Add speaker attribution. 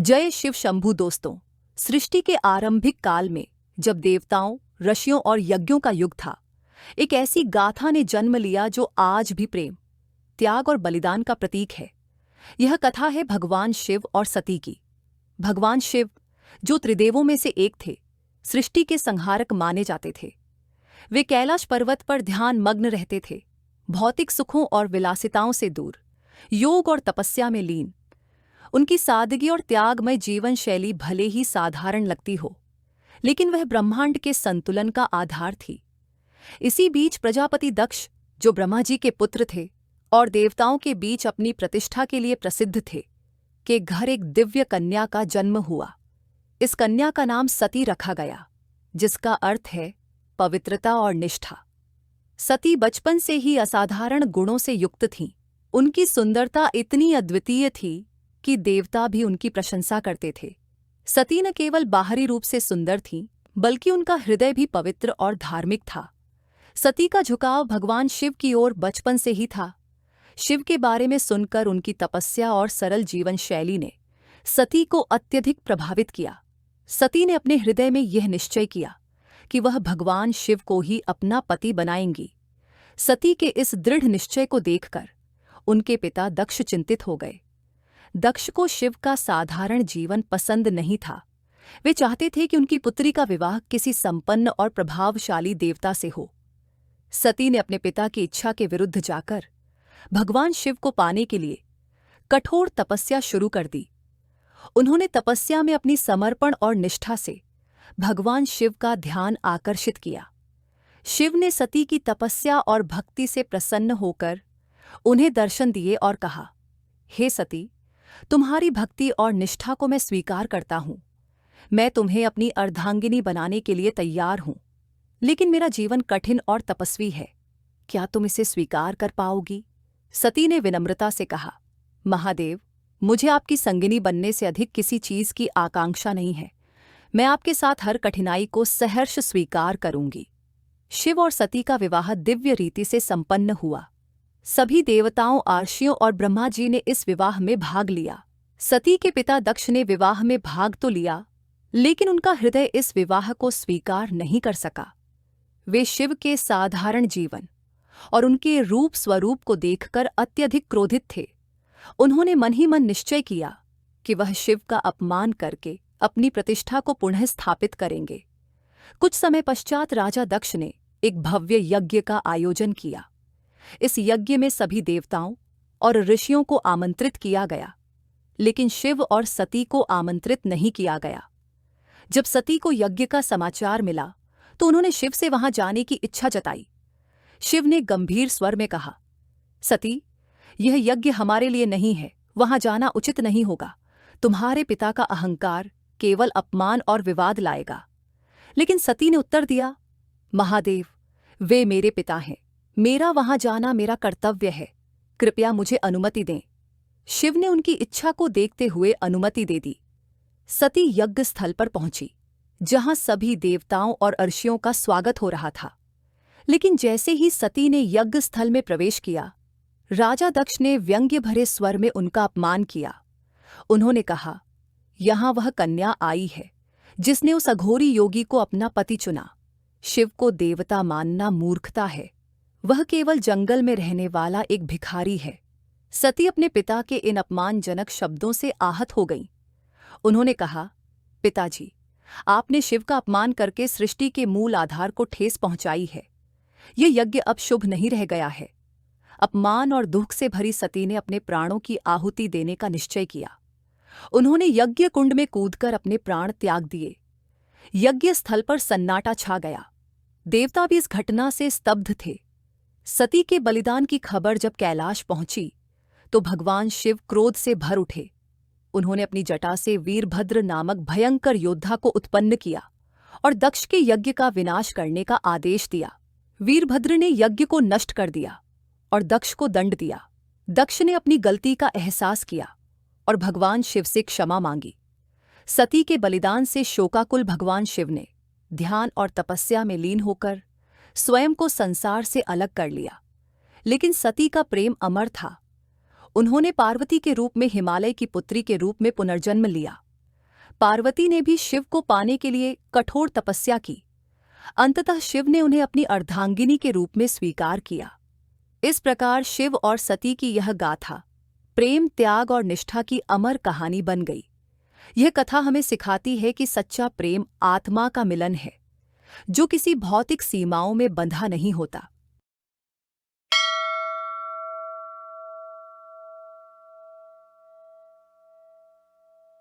Speaker 1: जय शिव शंभू दोस्तों। सृष्टि के आरंभिक काल में जब देवताओं, ऋषियों और यज्ञों का युग था, एक ऐसी गाथा ने जन्म लिया जो आज भी प्रेम, त्याग और बलिदान का प्रतीक है। यह कथा है भगवान शिव और सती की। भगवान शिव, जो त्रिदेवों में से एक थे, सृष्टि के संहारक माने जाते थे। वे कैलाश पर्वत पर ध्यान मग्न रहते थे, भौतिक सुखों और विलासिताओं से दूर, योग और तपस्या में लीन। उनकी सादगी और त्यागमय जीवन शैली भले ही साधारण लगती हो, लेकिन वह ब्रह्मांड के संतुलन का आधार थी। इसी बीच प्रजापति दक्ष, जो ब्रह्मा जी के पुत्र थे और देवताओं के बीच अपनी प्रतिष्ठा के लिए प्रसिद्ध थे, के घर एक दिव्य कन्या का जन्म हुआ। इस कन्या का नाम सती रखा गया, जिसका अर्थ है पवित्रता और निष्ठा। सती बचपन से ही असाधारण गुणों से युक्त थीं। उनकी सुंदरता इतनी अद्वितीय थी कि देवता भी उनकी प्रशंसा करते थे। सती न केवल बाहरी रूप से सुंदर थीं, बल्कि उनका हृदय भी पवित्र और धार्मिक था। सती का झुकाव भगवान शिव की ओर बचपन से ही था। शिव के बारे में सुनकर उनकी तपस्या और सरल जीवन शैली ने सती को अत्यधिक प्रभावित किया। सती ने अपने हृदय में यह निश्चय किया कि वह भगवान शिव को ही अपना पति बनाएंगी। सती के इस दृढ़ निश्चय को देखकर उनके पिता दक्ष चिंतित हो गए। दक्ष को शिव का साधारण जीवन पसंद नहीं था। वे चाहते थे कि उनकी पुत्री का विवाह किसी संपन्न और प्रभावशाली देवता से हो। सती ने अपने पिता की इच्छा के विरुद्ध जाकर भगवान शिव को पाने के लिए कठोर तपस्या शुरू कर दी। उन्होंने तपस्या में अपनी समर्पण और निष्ठा से भगवान शिव का ध्यान आकर्षित किया। शिव ने सती की तपस्या और भक्ति से प्रसन्न होकर उन्हें दर्शन दिए और कहा, हे सती, तुम्हारी भक्ति और निष्ठा को मैं स्वीकार करता हूं। मैं तुम्हें अपनी अर्धांगिनी बनाने के लिए तैयार हूं, लेकिन मेरा जीवन कठिन और तपस्वी है। क्या तुम इसे स्वीकार कर पाओगी? सती ने विनम्रता से कहा, महादेव, मुझे आपकी संगिनी बनने से अधिक किसी चीज की आकांक्षा नहीं है। मैं आपके साथ हर कठिनाई को सहर्ष स्वीकार करूंगी। शिव और सती का विवाह दिव्य रीति से संपन्न हुआ। सभी देवताओं, आर्षियों और ब्रह्मा जी ने इस विवाह में भाग लिया। सती के पिता दक्ष ने विवाह में भाग तो लिया, लेकिन उनका हृदय इस विवाह को स्वीकार नहीं कर सका। वे शिव के साधारण जीवन और उनके रूप स्वरूप को देखकर अत्यधिक क्रोधित थे। उन्होंने मन ही मन निश्चय किया कि वह शिव का अपमान करके अपनी प्रतिष्ठा को पुनः स्थापित करेंगे। कुछ समय पश्चात राजा दक्ष ने एक भव्य यज्ञ का आयोजन किया। इस यज्ञ में सभी देवताओं और ऋषियों को आमंत्रित किया गया, लेकिन शिव और सती को आमंत्रित नहीं किया गया। जब सती को यज्ञ का समाचार मिला तो उन्होंने शिव से वहां जाने की इच्छा जताई। शिव ने गंभीर स्वर में कहा, सती, यह यज्ञ हमारे लिए नहीं है, वहां जाना उचित नहीं होगा। तुम्हारे पिता का अहंकार केवल अपमान और विवाद लाएगा। लेकिन सती ने उत्तर दिया, महादेव, वे मेरे पिता हैं। मेरा वहां जाना मेरा कर्तव्य है। कृपया मुझे अनुमति दें। शिव ने उनकी इच्छा को देखते हुए अनुमति दे दी। सती यज्ञ स्थल पर पहुंची, जहां सभी देवताओं और अर्षियों का स्वागत हो रहा था। लेकिन जैसे ही सती ने यज्ञ स्थल में प्रवेश किया, राजा दक्ष ने व्यंग्य भरे स्वर में उनका अपमान किया। उन्होंने कहा, यहां वह कन्या आई है जिसने उस अघोरी योगी को अपना पति चुना। शिव को देवता मानना मूर्खता है। वह केवल जंगल में रहने वाला एक भिखारी है। सती अपने पिता के इन अपमानजनक शब्दों से आहत हो गईं। उन्होंने कहा, पिताजी, आपने शिव का अपमान करके सृष्टि के मूल आधार को ठेस पहुंचाई है। यह यज्ञ अब शुभ नहीं रह गया है। अपमान और दुख से भरी सती ने अपने प्राणों की आहुति देने का निश्चय किया। उन्होंने यज्ञ कुंड में कूदकर अपने प्राण त्याग दिए। यज्ञ स्थल पर सन्नाटा छा गया। देवता भी इस घटना से स्तब्ध थे। सती के बलिदान की खबर जब कैलाश पहुंची तो भगवान शिव क्रोध से भर उठे। उन्होंने अपनी जटा से वीरभद्र नामक भयंकर योद्धा को उत्पन्न किया और दक्ष के यज्ञ का विनाश करने का आदेश दिया। वीरभद्र ने यज्ञ को नष्ट कर दिया और दक्ष को दंड दिया। दक्ष ने अपनी गलती का एहसास किया और भगवान शिव से क्षमा मांगी। सती के बलिदान से शोकाकुल भगवान शिव ने ध्यान और तपस्या में लीन होकर स्वयं को संसार से अलग कर लिया। लेकिन सती का प्रेम अमर था। उन्होंने पार्वती के रूप में हिमालय की पुत्री के रूप में पुनर्जन्म लिया पार्वती ने भी शिव को पाने के लिए कठोर तपस्या की। अंततः शिव ने उन्हें अपनी अर्धांगिनी के रूप में स्वीकार किया। इस प्रकार शिव और सती की यह गाथा प्रेम, त्याग और निष्ठा की अमर कहानी बन गई। यह कथा हमें सिखाती है कि सच्चा प्रेम आत्मा का मिलन है, जो किसी भौतिक सीमाओं में बंधा नहीं होता।